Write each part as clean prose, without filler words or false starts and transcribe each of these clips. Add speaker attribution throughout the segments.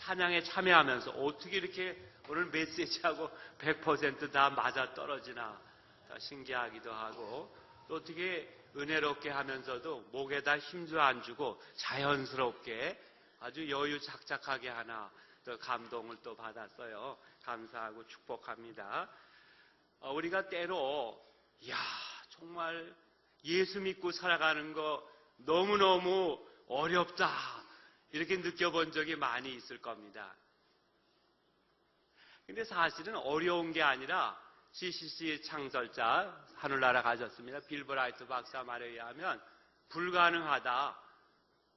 Speaker 1: 찬양에 참여하면서 어떻게 이렇게 오늘 메시지하고 100% 맞아 떨어지나 신기하기도 하고, 또 어떻게 은혜롭게 하면서도 목에다 힘도 안 주고 자연스럽게 아주 여유작작하게 하나, 또 감동을 또 받았어요. 감사하고 축복합니다. 우리가 때로 정말 예수 믿고 살아가는 거 너무너무 어렵다 이렇게 느껴본 적이 많이 있을 겁니다. 근데 사실은 어려운 게 아니라 CCC 창설자 하늘나라 가셨습니다. 빌 브라이트 박사 말에 의하면 불가능하다.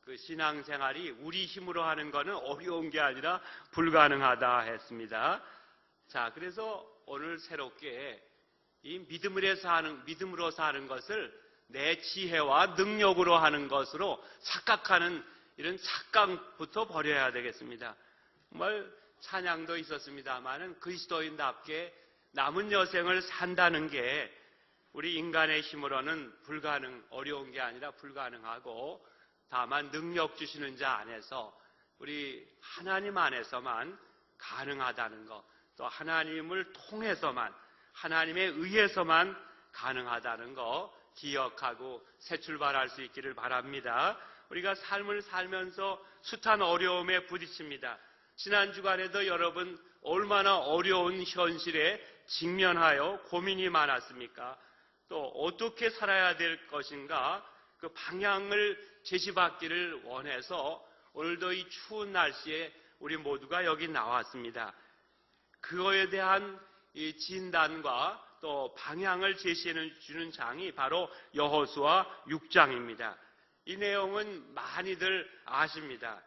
Speaker 1: 그 신앙생활이 우리 힘으로 하는 거는 어려운 게 아니라 불가능하다 했습니다. 자, 그래서 오늘 새롭게 이 믿음으로 사는 것을 내 지혜와 능력으로 하는 것으로 착각하는 이런 착각부터 버려야 되겠습니다. 정말 찬양도 있었습니다만은 그리스도인답게 남은 여생을 산다는 게 우리 인간의 힘으로는 어려운 게 아니라 불가능하고, 다만 능력 주시는 자 안에서 우리 하나님 안에서만 가능하다는 것, 또 하나님을 통해서만, 하나님에 의해서만 가능하다는 것 기억하고 새 출발할 수 있기를 바랍니다. 우리가 삶을 살면서 숱한 어려움에 부딪힙니다. 지난 주간에도 여러분 얼마나 어려운 현실에 직면하여 고민이 많았습니까? 또 어떻게 살아야 될 것인가 그 방향을 제시받기를 원해서 오늘도 이 추운 날씨에 우리 모두가 여기 나왔습니다. 그거에 대한 이 진단과 또 방향을 제시해 주는 장이 바로 여호수아 6장입니다. 이 내용은 많이들 아십니다.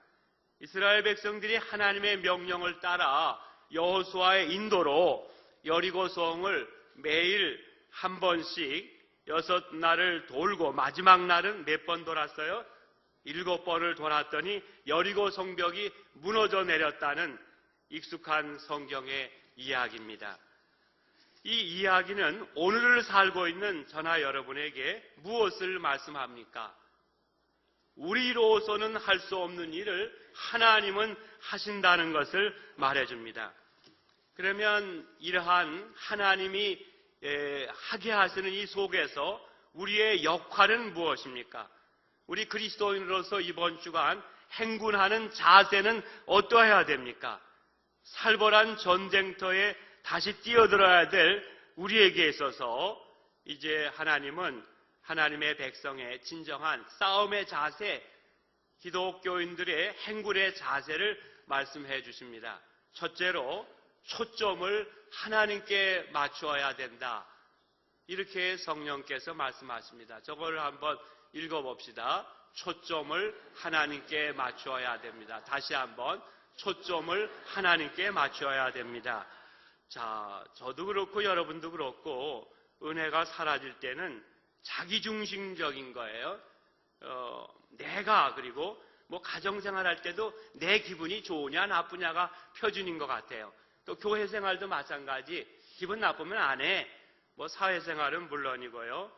Speaker 1: 이스라엘 백성들이 하나님의 명령을 따라 여호수아의 인도로 여리고성을 매일 한 번씩 6날을 돌고, 마지막 날은 몇 번 돌았어요? 7번을 돌았더니 여리고 성벽이 무너져 내렸다는 익숙한 성경의 이야기입니다. 이 이야기는 오늘을 살고 있는 저나 여러분에게 무엇을 말씀합니까? 우리로서는 할 수 없는 일을 하나님은 하신다는 것을 말해줍니다. 그러면 이러한 하나님이 하게 하시는 이 속에서 우리의 역할은 무엇입니까? 우리 그리스도인으로서 이번 주간 행군하는 자세는 어떠해야 됩니까? 살벌한 전쟁터에 다시 뛰어들어야 될 우리에게 있어서 이제 하나님은 하나님의 백성의 진정한 싸움의 자세, 기독교인들의 행군의 자세를 말씀해 주십니다. 첫째로 초점을 하나님께 맞추어야 된다. 이렇게 성령께서 말씀하십니다. 저걸 한번 읽어봅시다. 초점을 하나님께 맞추어야 됩니다. 다시 한번 초점을 하나님께 맞추어야 됩니다. 자, 저도 그렇고 여러분도 그렇고 은혜가 사라질 때는 자기중심적인 거예요. 내가, 그리고 가정생활 할 때도 내 기분이 좋으냐 나쁘냐가 표준인 것 같아요. 또 교회생활도 마찬가지. 기분 나쁘면 안 해. 사회생활은 물론이고요.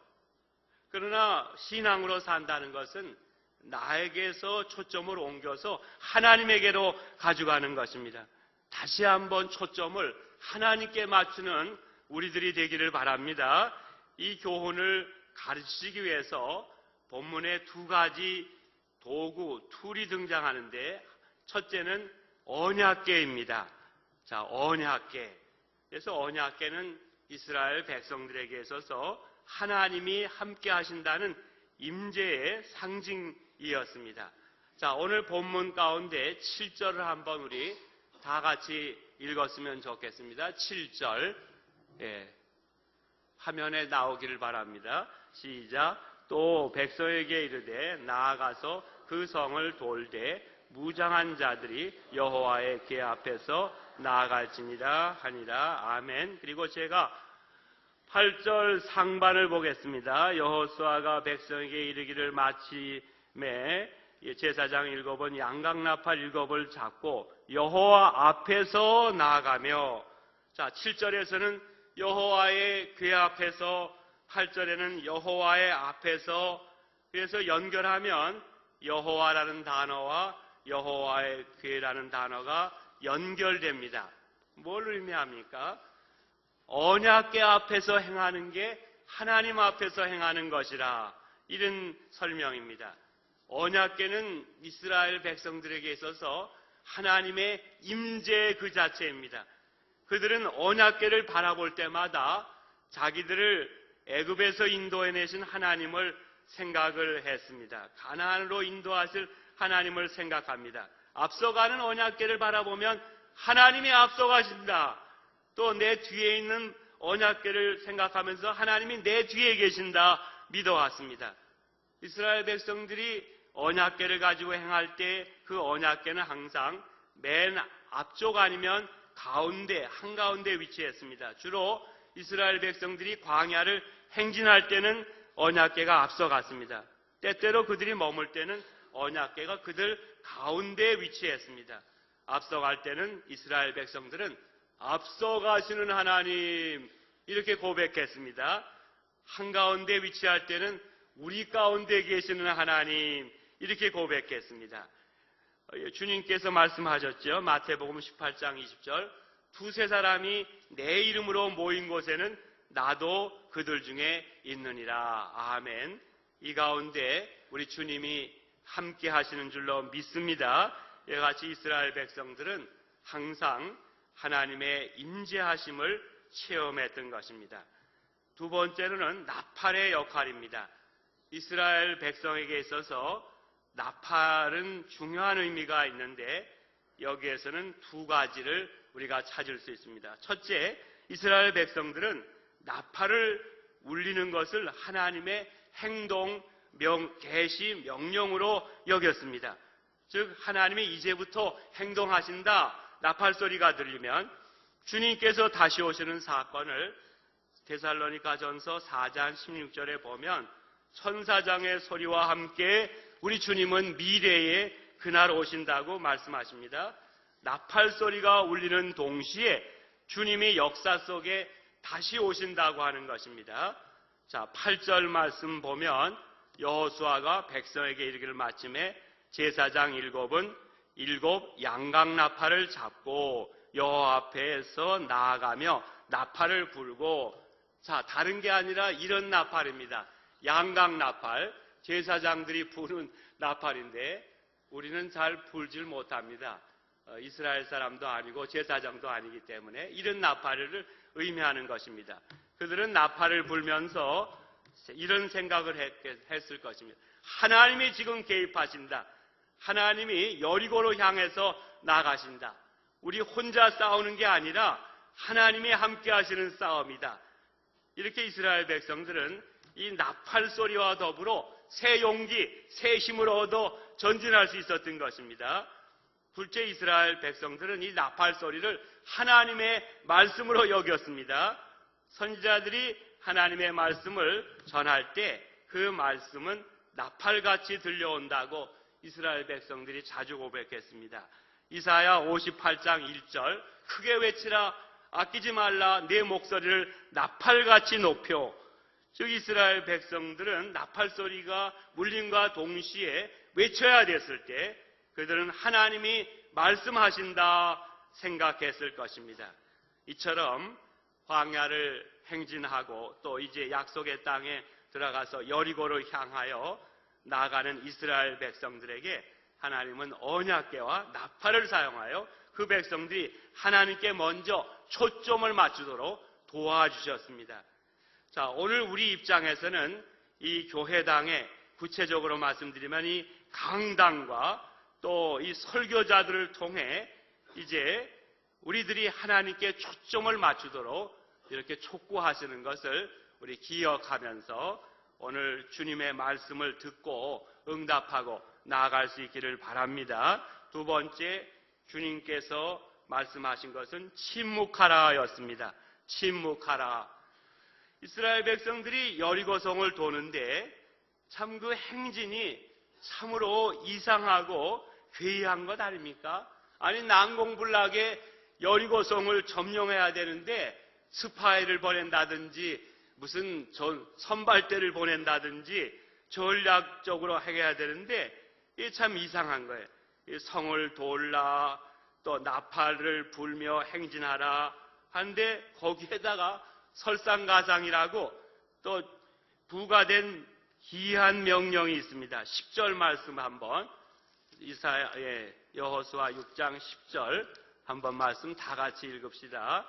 Speaker 1: 그러나 신앙으로 산다는 것은 나에게서 초점을 옮겨서 하나님에게로 가져가는 것입니다. 다시 한번 초점을 하나님께 맞추는 우리들이 되기를 바랍니다. 이 교훈을 가르치기 위해서 본문에 두 가지 도구, 툴이 등장하는데, 첫째는 언약궤입니다. 자, 언약궤. 그래서 언약궤는 이스라엘 백성들에게 있어서 하나님이 함께 하신다는 임재의 상징이었습니다. 자, 오늘 본문 가운데 7절을 한번 우리 다 같이 읽었으면 좋겠습니다. 7절. 화면에 나오기를 바랍니다. 시작. 또 백성에게 이르되 나아가서 그 성을 돌되 무장한 자들이 여호와의 궤 앞에서 나아갈지니라 하니라. 아멘. 그리고 제가 8절 상반을 보겠습니다. 여호수아가 백성에게 이르기를 마침에 제사장 7번 양각나팔 7을 잡고 여호와 앞에서 나아가며, 자, 7절에서는 여호와의 궤 앞에서, 8절에는 여호와의 앞에서, 그래서 연결하면 여호와라는 단어와 여호와의 궤라는 단어가 연결됩니다. 뭘 의미합니까? 언약궤 앞에서 행하는 게 하나님 앞에서 행하는 것이라, 이런 설명입니다. 언약궤는 이스라엘 백성들에게 있어서 하나님의 임재 그 자체입니다. 그들은 언약궤를 바라볼 때마다 자기들을 애굽에서 인도해내신 하나님을 생각을 했습니다. 가나안으로 인도하실 하나님을 생각합니다. 앞서가는 언약궤를 바라보면 하나님이 앞서가신다. 또 내 뒤에 있는 언약궤를 생각하면서 하나님이 내 뒤에 계신다 믿어왔습니다. 이스라엘 백성들이 언약궤를 가지고 행할 때 그 언약궤는 항상 맨 앞쪽 아니면 가운데, 한가운데 위치했습니다. 주로 이스라엘 백성들이 광야를 행진할 때는 언약궤가 앞서갔습니다. 때때로 그들이 머물 때는 언약궤가 그들 가운데에 위치했습니다. 앞서갈 때는 이스라엘 백성들은 앞서가시는 하나님, 이렇게 고백했습니다. 한가운데 위치할 때는 우리 가운데 계시는 하나님, 이렇게 고백했습니다. 주님께서 말씀하셨죠. 마태복음 18장 20절, 두세 사람이 내 이름으로 모인 곳에는 나도 그들 중에 있느니라. 아멘. 이 가운데 우리 주님이 함께 하시는 줄로 믿습니다. 이와 같이 이스라엘 백성들은 항상 하나님의 임재하심을 체험했던 것입니다. 두 번째로는 나팔의 역할입니다. 이스라엘 백성에게 있어서 나팔은 중요한 의미가 있는데 여기에서는 두 가지를 우리가 찾을 수 있습니다. 첫째, 이스라엘 백성들은 나팔을 울리는 것을 하나님의 행동, 계시, 명령으로 여겼습니다. 즉 하나님이 이제부터 행동하신다, 나팔 소리가 들리면 주님께서 다시 오시는 사건을 데살로니가전서 4장 16절에 보면 천사장의 소리와 함께 우리 주님은 미래에 그날 오신다고 말씀하십니다. 나팔 소리가 울리는 동시에 주님이 역사 속에 다시 오신다고 하는 것입니다. 자, 8절 말씀 보면 여호수아가 백성에게 이르기를 마침에 제사장 일곱 양각 나팔을 잡고 여호와 앞에서 나아가며 나팔을 불고, 자, 다른 게 아니라 이런 나팔입니다. 양각 나팔, 제사장들이 부는 나팔인데 우리는 잘 불질 못합니다. 이스라엘 사람도 아니고 제사장도 아니기 때문에 이런 나팔을 의미하는 것입니다. 그들은 나팔을 불면서 이런 생각을 했을 것입니다. 하나님이 지금 개입하신다. 하나님이 여리고로 향해서 나가신다. 우리 혼자 싸우는 게 아니라 하나님이 함께 하시는 싸움이다. 이렇게 이스라엘 백성들은 이 나팔 소리와 더불어 새 용기, 새 힘을 얻어 전진할 수 있었던 것입니다. 둘째, 이스라엘 백성들은 이 나팔 소리를 하나님의 말씀으로 여겼습니다. 선지자들이 하나님의 말씀을 전할 때 그 말씀은 나팔같이 들려온다고 이스라엘 백성들이 자주 고백했습니다. 이사야 58장 1절, 크게 외치라, 아끼지 말라, 내 목소리를 나팔같이 높여. 즉 이스라엘 백성들은 나팔 소리가 물림과 동시에 외쳐야 됐을 때 그들은 하나님이 말씀하신다 생각했을 것입니다. 이처럼 광야를 행진하고 또 이제 약속의 땅에 들어가서 여리고를 향하여 나가는 이스라엘 백성들에게 하나님은 언약궤와 나팔을 사용하여 그 백성들이 하나님께 먼저 초점을 맞추도록 도와주셨습니다. 자, 오늘 우리 입장에서는 이 교회당에 구체적으로 말씀드리면 이 강당과 또 이 설교자들을 통해 이제 우리들이 하나님께 초점을 맞추도록 이렇게 촉구하시는 것을 우리 기억하면서 오늘 주님의 말씀을 듣고 응답하고 나아갈 수 있기를 바랍니다. 두 번째, 주님께서 말씀하신 것은 침묵하라 였습니다. 침묵하라. 이스라엘 백성들이 여리고성을 도는데 참 그 행진이 참으로 이상하고 괴이한 것 아닙니까? 아니, 난공불락에 여리고성을 점령해야 되는데 스파이를 보낸다든지 무슨 선발대를 보낸다든지 전략적으로 해야 되는데 이게 참 이상한 거예요. 성을 돌라, 또 나팔을 불며 행진하라 하는데 거기에다가 설상가상이라고 또 부과된 기이한 명령이 있습니다. 10절 말씀 한번 여호수아 6장 10절 한번 말씀 다 같이 읽읍시다.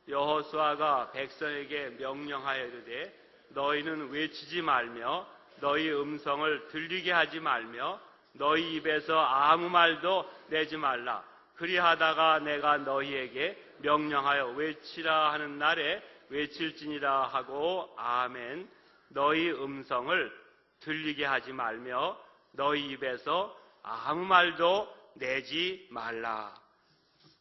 Speaker 1: 여호수아가 백성에게 명령하여 이르되 너희는 외치지 말며 너희 음성을 들리게 하지 말며 너희 입에서 아무 말도 내지 말라. 그리하다가 내가 너희에게 명령하여 외치라 하는 날에 외칠지니라 하고 아멘. 너희 음성을 들리게 하지 말며 너희 입에서 아무 말도 내지 말라.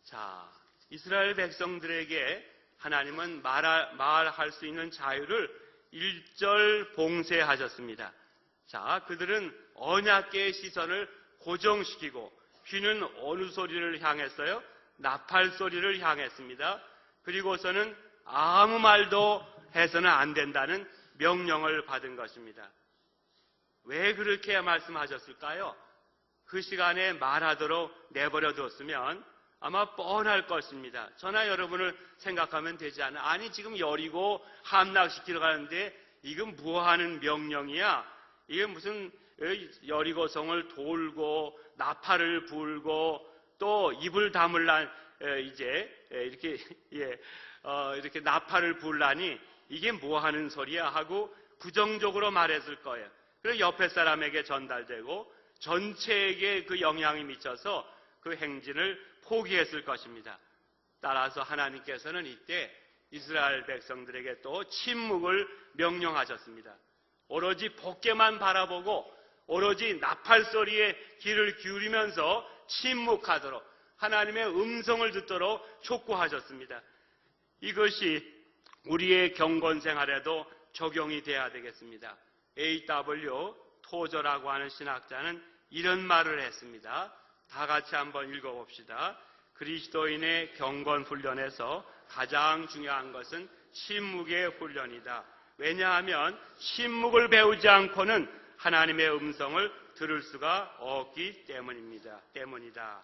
Speaker 1: 자, 이스라엘 백성들에게 하나님은 말할 수 있는 자유를 1절 봉쇄하셨습니다. 자, 그들은 언약궤의 시선을 고정시키고 귀는 어느 소리를 향했어요? 나팔 소리를 향했습니다. 그리고서는 아무 말도 해서는 안 된다는 명령을 받은 것입니다. 왜 그렇게 말씀하셨을까요? 그 시간에 말하도록 내버려 뒀으면 아마 뻔할 것입니다. 저나 여러분을 생각하면 되지 않아. 아니 지금 여리고 함락시키러 가는데 이건 뭐하는 명령이야? 이게 무슨 여리고성을 돌고 나팔을 불고 또 입을 다물란 이제 이렇게 이렇게 나팔을 불라니 이게 뭐하는 소리야 하고 부정적으로 말했을 거예요. 그래서 옆에 사람에게 전달되고 전체에게 그 영향이 미쳐서 그 행진을 포기했을 것입니다. 따라서 하나님께서는 이때 이스라엘 백성들에게 또 침묵을 명령하셨습니다. 오로지 법궤만 바라보고 오로지 나팔 소리에 귀를 기울이면서 침묵하도록 하나님의 음성을 듣도록 촉구하셨습니다. 이것이 우리의 경건 생활에도 적용이 돼야 되겠습니다. A.W. 토저라고 하는 신학자는 이런 말을 했습니다. 다 같이 한번 읽어봅시다. 그리스도인의 경건 훈련에서 가장 중요한 것은 침묵의 훈련이다. 왜냐하면 침묵을 배우지 않고는 하나님의 음성을 들을 수가 없기 때문이다.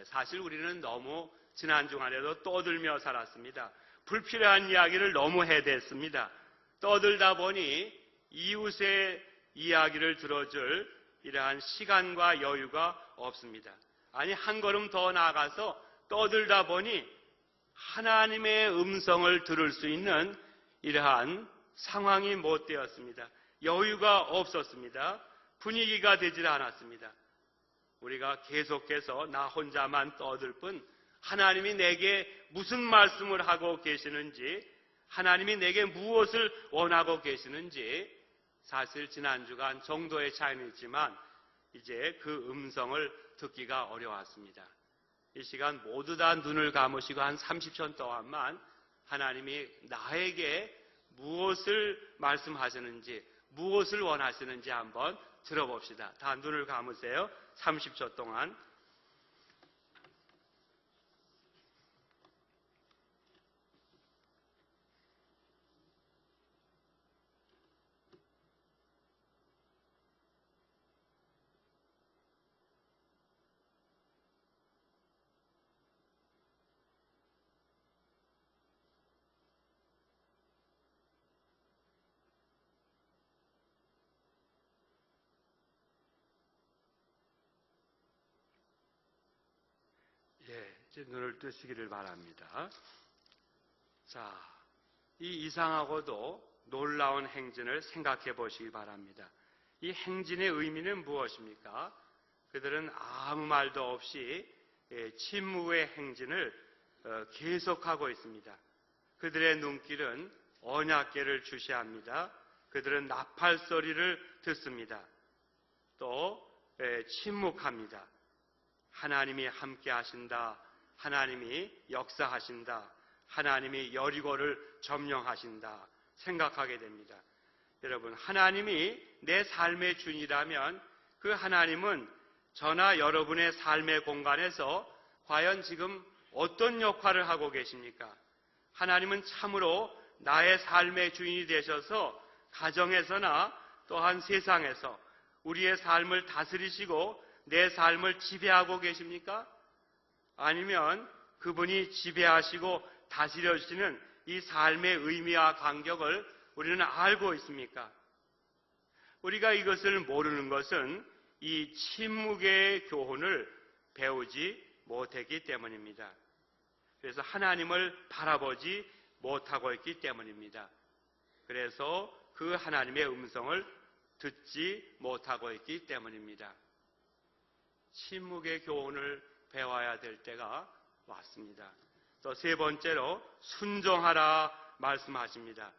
Speaker 1: 사실 우리는 너무 지난 주간에도 떠들며 살았습니다. 불필요한 이야기를 너무 해댔습니다. 떠들다 보니 이웃의 이야기를 들어줄 이러한 시간과 여유가 없습니다. 아니 한 걸음 더 나아가서 떠들다 보니 하나님의 음성을 들을 수 있는 이러한 상황이 못 되었습니다. 여유가 없었습니다. 분위기가 되질 않았습니다. 우리가 계속해서 나 혼자만 떠들 뿐 하나님이 내게 무슨 말씀을 하고 계시는지, 하나님이 내게 무엇을 원하고 계시는지 사실 지난 주간 정도의 차이는 있지만 이제 그 음성을 듣기가 어려웠습니다. 이 시간 모두 다 눈을 감으시고 한 30초 동안만 하나님이 나에게 무엇을 말씀하시는지, 무엇을 원하시는지 한번 들어봅시다. 다 눈을 감으세요. 30초 동안. 이제 눈을 뜨시기를 바랍니다. 자, 이 이상하고도 놀라운 행진을 생각해 보시기 바랍니다. 이 행진의 의미는 무엇입니까? 그들은 아무 말도 없이 침묵의 행진을 계속하고 있습니다. 그들의 눈길은 언약궤를 주시합니다. 그들은 나팔 소리를 듣습니다. 또 침묵합니다. 하나님이 함께 하신다. 하나님이 역사하신다. 하나님이 여리고를 점령하신다. 생각하게 됩니다. 여러분, 하나님이 내 삶의 주인이라면 그 하나님은 저나 여러분의 삶의 공간에서 과연 지금 어떤 역할을 하고 계십니까? 하나님은 참으로 나의 삶의 주인이 되셔서 가정에서나 또한 세상에서 우리의 삶을 다스리시고 내 삶을 지배하고 계십니까? 아니면 그분이 지배하시고 다스려 주시는 이 삶의 의미와 간격을 우리는 알고 있습니까? 우리가 이것을 모르는 것은 이 침묵의 교훈을 배우지 못했기 때문입니다. 그래서 하나님을 바라보지 못하고 있기 때문입니다. 그래서 그 하나님의 음성을 듣지 못하고 있기 때문입니다. 침묵의 교훈을 배워야 될 때가 왔습니다. 또 세 번째로 순종하라 말씀하십니다.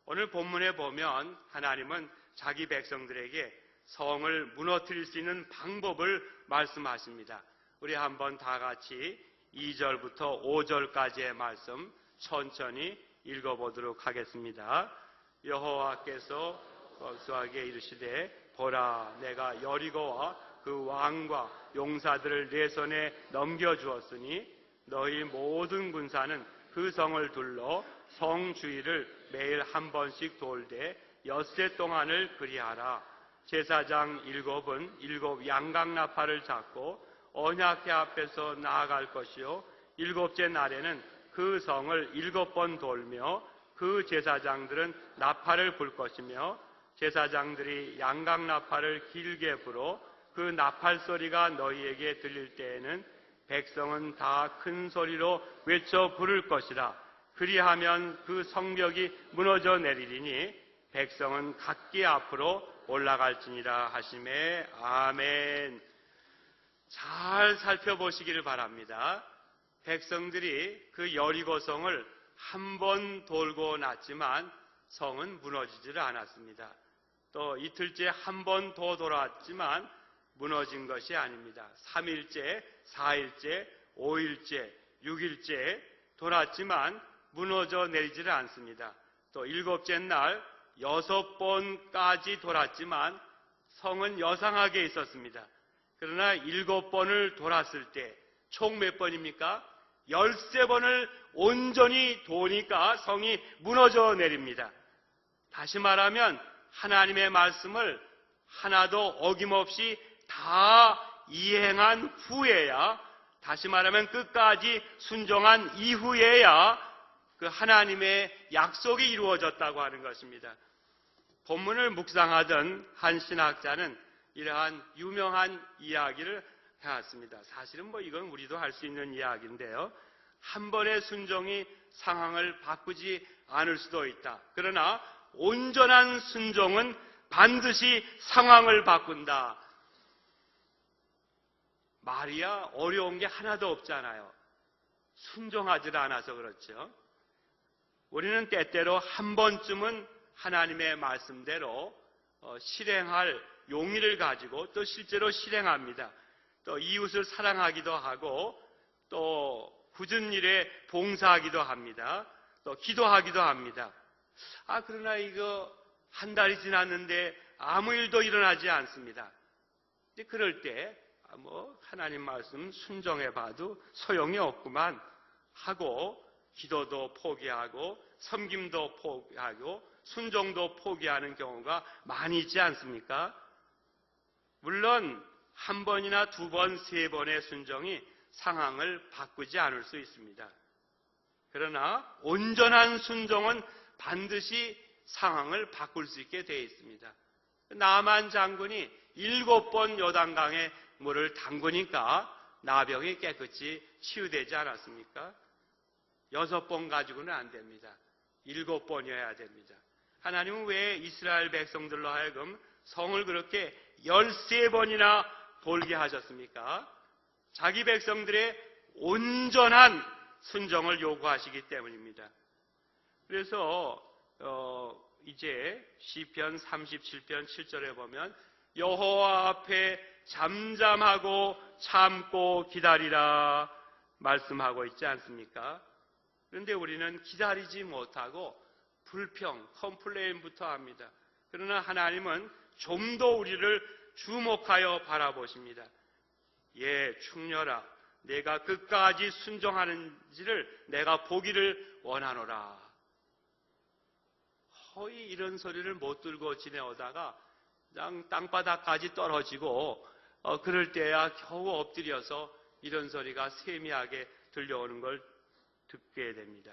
Speaker 1: 오늘 본문에 보면 하나님은 자기 백성들에게 성을 무너뜨릴 수 있는 방법을 말씀하십니다. 우리 한번 다 같이 2절부터 5절까지의 말씀 천천히 읽어보도록 하겠습니다. 여호와께서 여호수아에게 이르시되 보라 내가 여리고와 그 왕과 용사들을 내 손에 넘겨주었으니 너희 모든 군사는 그 성을 둘러 성 주위를 매일 한 번씩 돌되 엿새 동안을 그리하라. 제사장 7은 7 양강나팔을 잡고 언약궤 앞에서 나아갈 것이요 7째 날에는 그 성을 7번 돌며 그 제사장들은 나팔을 불 것이며 제사장들이 양강나팔을 길게 불어 그 나팔 소리가 너희에게 들릴 때에는 백성은 다 큰 소리로 외쳐 부를 것이라. 그리하면 그 성벽이 무너져 내리리니 백성은 각기 앞으로 올라갈지니라 하시매. 아멘. 잘 살펴보시기를 바랍니다. 백성들이 그 여리고성을 한 번 돌고 났지만 성은 무너지지를 않았습니다. 또 이틀째 한 번 더 돌아왔지만 무너진 것이 아닙니다. 3일째, 4일째, 5일째, 6일째 돌았지만 무너져 내리지를 않습니다. 또 7째 날 6번까지 돌았지만 성은 여상하게 있었습니다. 그러나 7번을 돌았을 때 총 몇 번입니까? 13번을 온전히 도니까 성이 무너져 내립니다. 다시 말하면 하나님의 말씀을 하나도 어김없이 다 이행한 후에야, 다시 말하면 끝까지 순종한 이후에야 그 하나님의 약속이 이루어졌다고 하는 것입니다. 본문을 묵상하던 한 신학자는 이러한 유명한 이야기를 해왔습니다. 사실은 이건 우리도 할 수 있는 이야기인데요. 한 번의 순종이 상황을 바꾸지 않을 수도 있다. 그러나 온전한 순종은 반드시 상황을 바꾼다. 말이야 어려운 게 하나도 없잖아요. 순종하지 않아서 그렇죠. 우리는 때때로 한 번쯤은 하나님의 말씀대로 실행할 용의를 가지고 또 실제로 실행합니다. 또 이웃을 사랑하기도 하고 또 굳은 일에 봉사하기도 합니다. 또 기도하기도 합니다. 그러나 이거 한 달이 지났는데 아무 일도 일어나지 않습니다. 그럴 때 하나님 말씀 순종해봐도 소용이 없구만 하고 기도도 포기하고 섬김도 포기하고 순종도 포기하는 경우가 많이 있지 않습니까? 물론 한 번이나 두 번, 세 번의 순종이 상황을 바꾸지 않을 수 있습니다. 그러나 온전한 순종은 반드시 상황을 바꿀 수 있게 되어 있습니다. 나만 장군이 7번 요단강에 물을 담그니까 나병이 깨끗이 치유되지 않았습니까? 6번 가지고는 안 됩니다. 7번이어야 됩니다. 하나님은 왜 이스라엘 백성들로 하여금 성을 그렇게 13번이나 돌게 하셨습니까? 자기 백성들의 온전한 순종을 요구하시기 때문입니다. 그래서 이제 시편 37편 7절에 보면 여호와 앞에 잠잠하고 참고 기다리라 말씀하고 있지 않습니까? 그런데 우리는 기다리지 못하고 불평, 컴플레인부터 합니다. 그러나 하나님은 좀 더 우리를 주목하여 바라보십니다. 충녀라, 내가 끝까지 순종하는지를 내가 보기를 원하노라. 거의 이런 소리를 못 들고 지내오다가 그냥 땅바닥까지 떨어지고 그럴 때야 겨우 엎드려서 이런 소리가 세미하게 들려오는 걸 듣게 됩니다.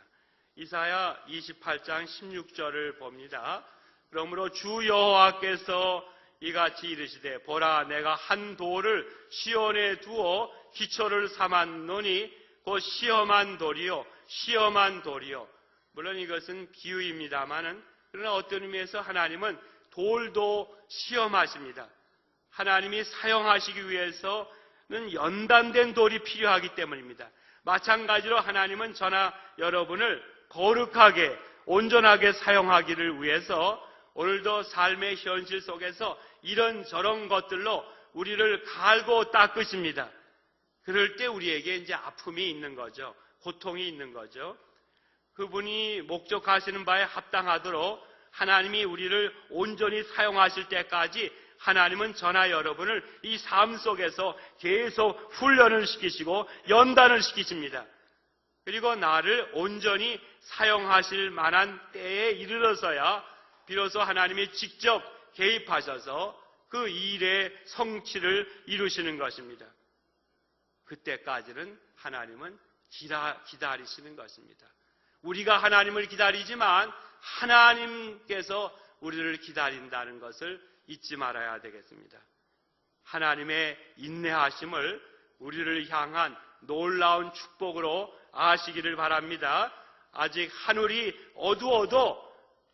Speaker 1: 이사야 28장 16절을 봅니다. 그러므로 주 여호와께서 이같이 이르시되 보라 내가 한 돌을 시온에 두어 기초를 삼았노니 곧 시험한 돌이요 시험한 돌이요. 물론 이것은 비유입니다마는 그러나 어떤 의미에서 하나님은 돌도 시험하십니다. 하나님이 사용하시기 위해서는 연단된 돌이 필요하기 때문입니다. 마찬가지로 하나님은 저나 여러분을 거룩하게 온전하게 사용하기를 위해서 오늘도 삶의 현실 속에서 이런저런 것들로 우리를 갈고 닦으십니다. 그럴 때 우리에게 이제 아픔이 있는 거죠. 고통이 있는 거죠. 그분이 목적하시는 바에 합당하도록 하나님이 우리를 온전히 사용하실 때까지 하나님은 저나 여러분을 이 삶 속에서 계속 훈련을 시키시고 연단을 시키십니다. 그리고 나를 온전히 사용하실 만한 때에 이르러서야 비로소 하나님이 직접 개입하셔서 그 일의 성취를 이루시는 것입니다. 그때까지는 하나님은 기다리시는 것입니다. 우리가 하나님을 기다리지만 하나님께서 우리를 기다린다는 것을 잊지 말아야 되겠습니다. 하나님의 인내하심을 우리를 향한 놀라운 축복으로 아시기를 바랍니다. 아직 하늘이 어두워도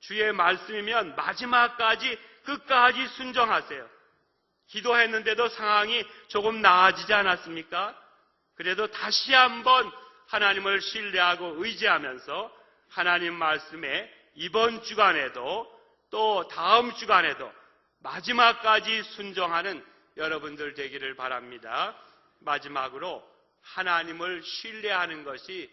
Speaker 1: 주의 말씀이면 마지막까지 끝까지 순종하세요. 기도했는데도 상황이 조금 나아지지 않았습니까? 그래도 다시 한번 하나님을 신뢰하고 의지하면서 하나님 말씀에 이번 주간에도 또 다음 주간에도 마지막까지 순종하는 여러분들 되기를 바랍니다. 마지막으로 하나님을 신뢰하는 것이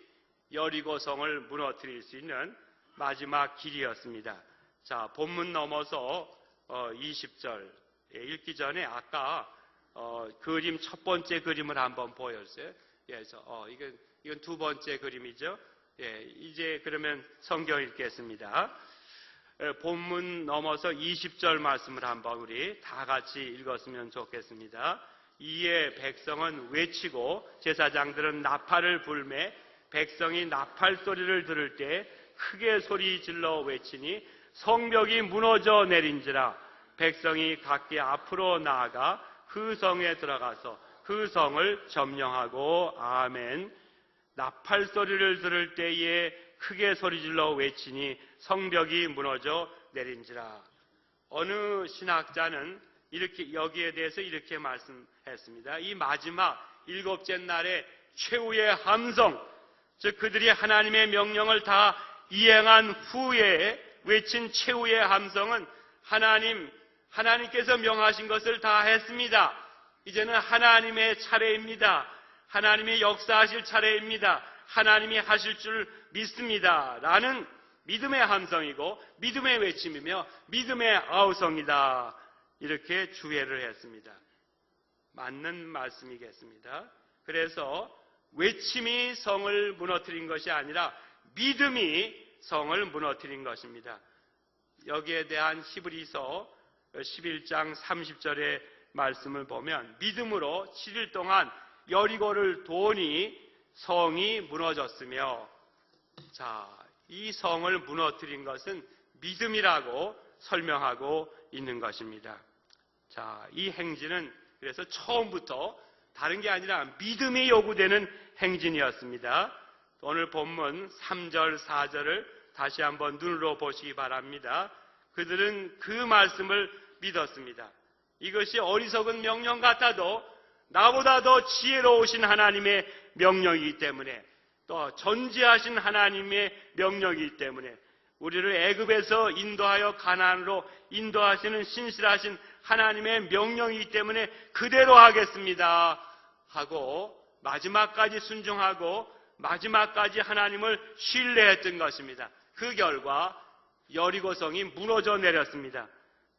Speaker 1: 여리고성을 무너뜨릴 수 있는 마지막 길이었습니다. 자, 본문 넘어서 20절 읽기 전에 아까 그림 첫 번째 그림을 한번 보여주세요. 그래서 이건 두 번째 그림이죠. 예, 이제 그러면 성경 읽겠습니다. 본문 넘어서 20절 말씀을 한번 우리 다 같이 읽었으면 좋겠습니다. 이에 백성은 외치고 제사장들은 나팔을 불매 백성이 나팔 소리를 들을 때 크게 소리 질러 외치니 성벽이 무너져 내린지라 백성이 각기 앞으로 나아가 그 성에 들어가서 그 성을 점령하고 아멘. 나팔 소리를 들을 때에 크게 소리질러 외치니 성벽이 무너져 내린지라. 어느 신학자는 이렇게 여기에 대해서 이렇게 말씀했습니다. 이 마지막 일곱째 날의 최후의 함성, 즉 그들이 하나님의 명령을 다 이행한 후에 외친 최후의 함성은 하나님께서 명하신 것을 다 했습니다. 이제는 하나님의 차례입니다. 하나님이 역사하실 차례입니다. 하나님이 하실 줄 믿습니다. 라는 믿음의 함성이고 믿음의 외침이며 믿음의 아우성이다. 이렇게 주회를 했습니다. 맞는 말씀이겠습니다. 그래서 외침이 성을 무너뜨린 것이 아니라 믿음이 성을 무너뜨린 것입니다. 여기에 대한 히브리서 11장 30절의 말씀을 보면 믿음으로 7일 동안 여리고를 도니 성이 무너졌으며, 자, 이 성을 무너뜨린 것은 믿음이라고 설명하고 있는 것입니다. 자, 이 행진은 그래서 처음부터 다른 게 아니라 믿음이 요구되는 행진이었습니다. 오늘 본문 3절, 4절을 다시 한번 눈으로 보시기 바랍니다. 그들은 그 말씀을 믿었습니다. 이것이 어리석은 명령 같아도 나보다 더 지혜로우신 하나님의 명령이기 때문에, 또 전지하신 하나님의 명령이기 때문에, 우리를 애굽에서 인도하여 가나안으로 인도하시는 신실하신 하나님의 명령이기 때문에 그대로 하겠습니다 하고 마지막까지 순종하고 마지막까지 하나님을 신뢰했던 것입니다. 그 결과 여리고성이 무너져 내렸습니다.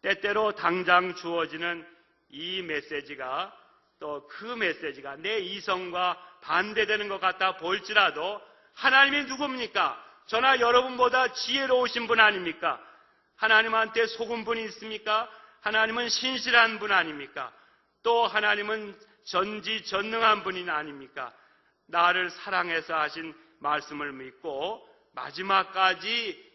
Speaker 1: 때때로 당장 주어지는 이 메시지가, 또 그 메시지가 내 이성과 반대되는 것 같아 보일지라도 하나님이 누굽니까? 저나 여러분보다 지혜로우신 분 아닙니까? 하나님한테 속은 분이 있습니까? 하나님은 신실한 분 아닙니까? 또 하나님은 전지전능한 분이 아닙니까? 나를 사랑해서 하신 말씀을 믿고 마지막까지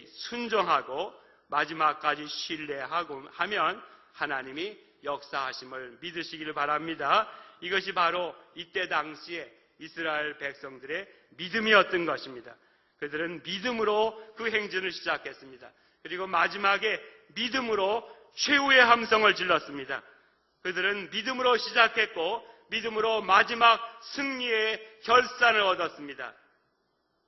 Speaker 1: 순종하고 마지막까지 신뢰하고 하면 하나님이 역사하심을 믿으시기를 바랍니다. 이것이 바로 이때 당시에 이스라엘 백성들의 믿음이었던 것입니다. 그들은 믿음으로 그 행진을 시작했습니다. 그리고 마지막에 믿음으로 최후의 함성을 질렀습니다. 그들은 믿음으로 시작했고 믿음으로 마지막 승리의 결산을 얻었습니다.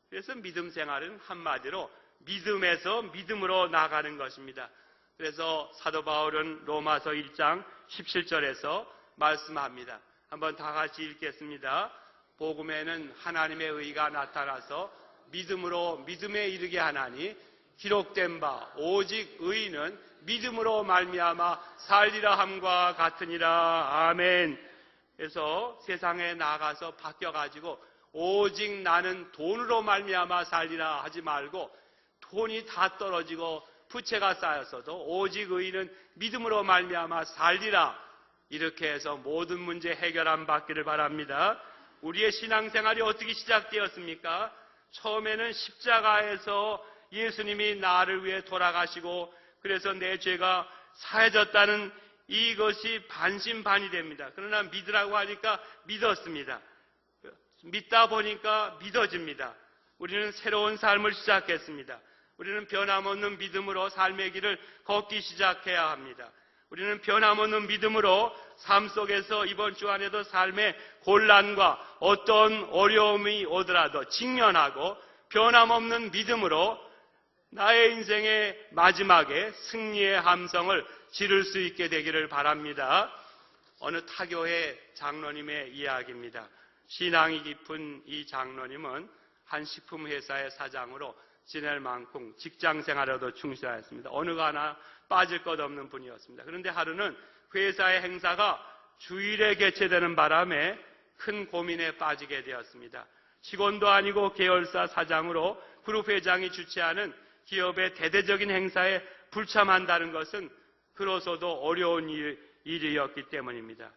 Speaker 1: 그래서 믿음 생활은 한마디로 믿음에서 믿음으로 나가는 것입니다. 그래서 사도 바울은 로마서 1장 17절에서 말씀합니다. 한번 다 같이 읽겠습니다. 복음에는 하나님의 의가 나타나서 믿음으로 믿음에 이르게 하나니 기록된 바 오직 의인은 믿음으로 말미암아 살리라 함과 같으니라. 아멘. 그래서 세상에 나가서 바뀌어가지고 오직 나는 돈으로 말미암아 살리라 하지 말고 돈이 다 떨어지고 부채가 쌓였어도 오직 의인은 믿음으로 말미암아 살리라. 이렇게 해서 모든 문제 해결함 받기를 바랍니다. 우리의 신앙생활이 어떻게 시작되었습니까? 처음에는 십자가에서 예수님이 나를 위해 돌아가시고 그래서 내 죄가 사해졌다는 이것이 반신반의 됩니다. 그러나 믿으라고 하니까 믿었습니다. 믿다 보니까 믿어집니다. 우리는 새로운 삶을 시작했습니다. 우리는 변함없는 믿음으로 삶의 길을 걷기 시작해야 합니다. 우리는 변함없는 믿음으로 삶 속에서 이번 주안에도 삶의 곤란과 어떤 어려움이 오더라도 직면하고 변함없는 믿음으로 나의 인생의 마지막에 승리의 함성을 지를 수 있게 되기를 바랍니다. 어느 타교회 장로님의 이야기입니다. 신앙이 깊은 이 장로님은 한 식품회사의 사장으로 지낼 만큼 직장생활에도 충실하였습니다. 어느가 하나 빠질 것 없는 분이었습니다. 그런데 하루는 회사의 행사가 주일에 개최되는 바람에 큰 고민에 빠지게 되었습니다. 직원도 아니고 계열사 사장으로 그룹 회장이 주최하는 기업의 대대적인 행사에 불참한다는 것은 그로서도 어려운 일이었기 때문입니다.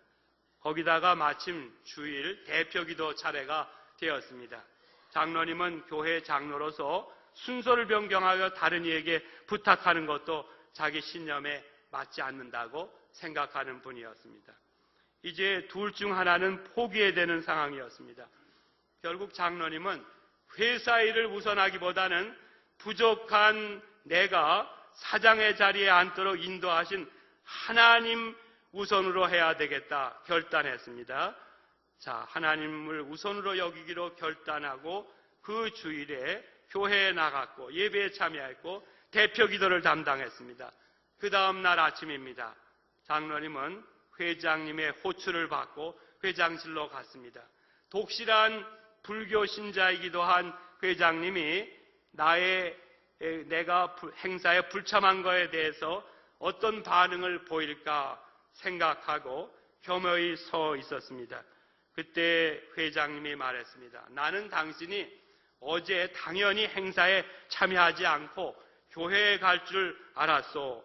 Speaker 1: 거기다가 마침 주일 대표기도 차례가 되었습니다. 장로님은 교회 장로로서 순서를 변경하여 다른 이에게 부탁하는 것도 자기 신념에 맞지 않는다고 생각하는 분이었습니다. 이제 둘 중 하나는 포기해야 되는 상황이었습니다. 결국 장로님은 회사 일을 우선하기보다는 부족한 내가 사장의 자리에 앉도록 인도하신 하나님 우선으로 해야 되겠다 결단했습니다. 자, 하나님을 우선으로 여기기로 결단하고 그 주일에 교회에 나갔고 예배에 참여했고 대표 기도를 담당했습니다. 그 다음 날 아침입니다. 장로님은 회장님의 호출을 받고 회장실로 갔습니다. 독실한 불교 신자이기도 한 회장님이 내가 행사에 불참한 것에 대해서 어떤 반응을 보일까 생각하고 겸허히 서 있었습니다. 그때 회장님이 말했습니다. 나는 당신이 어제 당연히 행사에 참여하지 않고 교회에 갈 줄 알았소.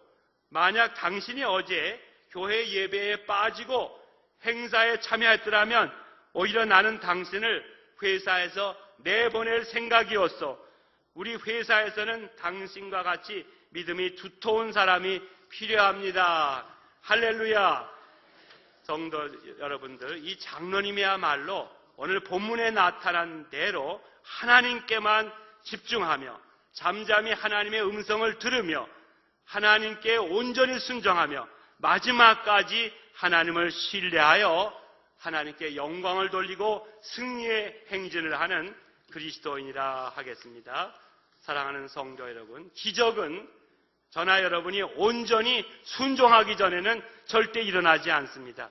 Speaker 1: 만약 당신이 어제 교회 예배에 빠지고 행사에 참여했더라면 오히려 나는 당신을 회사에서 내보낼 생각이었소. 우리 회사에서는 당신과 같이 믿음이 두터운 사람이 필요합니다. 할렐루야. 성도 여러분들, 이 장로님이야말로 오늘 본문에 나타난 대로 하나님께만 집중하며 잠잠히 하나님의 음성을 들으며 하나님께 온전히 순종하며 마지막까지 하나님을 신뢰하여 하나님께 영광을 돌리고 승리의 행진을 하는 그리스도인이라 하겠습니다. 사랑하는 성도 여러분, 기적은 저나 여러분이 온전히 순종하기 전에는 절대 일어나지 않습니다.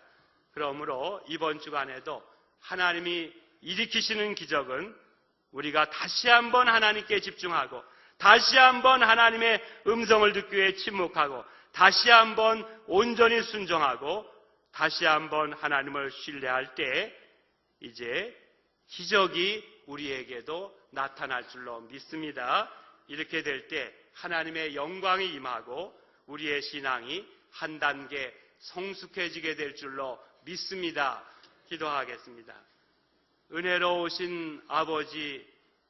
Speaker 1: 그러므로 이번 주간에도 하나님이 일으키시는 기적은 우리가 다시 한번 하나님께 집중하고 다시 한번 하나님의 음성을 듣기 위해 침묵하고 다시 한번 온전히 순종하고 다시 한번 하나님을 신뢰할 때 이제 기적이 우리에게도 나타날 줄로 믿습니다. 이렇게 될 때 하나님의 영광이 임하고 우리의 신앙이 한 단계 성숙해지게 될 줄로 믿습니다. 기도하겠습니다. 은혜로우신 아버지,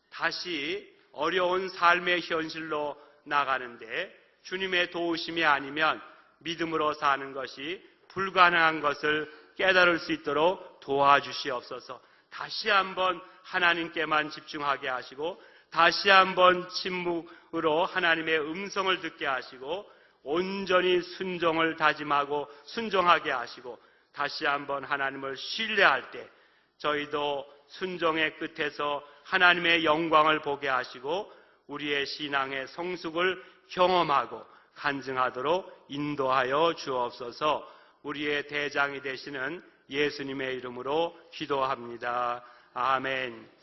Speaker 1: 다시 어려운 삶의 현실로 나가는데 주님의 도우심이 아니면 믿음으로 사는 것이 불가능한 것을 깨달을 수 있도록 도와주시옵소서. 다시 한번 하나님께만 집중하게 하시고 다시 한번 침묵으로 하나님의 음성을 듣게 하시고 온전히 순종을 다짐하고 순종하게 하시고 다시 한번 하나님을 신뢰할 때 저희도 순종의 끝에서 하나님의 영광을 보게 하시고 우리의 신앙의 성숙을 경험하고 간증하도록 인도하여 주옵소서. 우리의 대장이 되시는 예수님의 이름으로 기도합니다. 아멘.